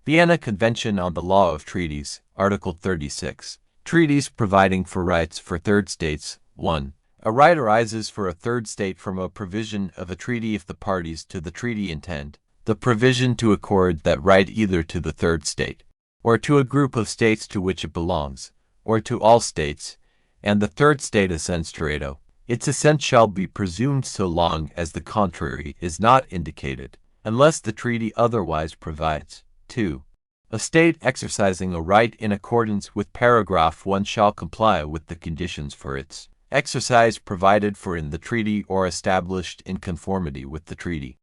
Vienna Convention on the Law of Treaties, Article 36. Treaties providing for rights for third states. 1. A right arises for a third state from a provision of a treaty if the parties to the treaty intend the provision to accord that right either to the third state, or to a group of states to which it belongs, or to all states, and the third state assents thereto. Its assent shall be presumed so long as the contrary is not indicated, unless the treaty otherwise provides. 2. A state exercising a right in accordance with paragraph 1 shall comply with the conditions for its exercise provided for in the treaty or established in conformity with the treaty.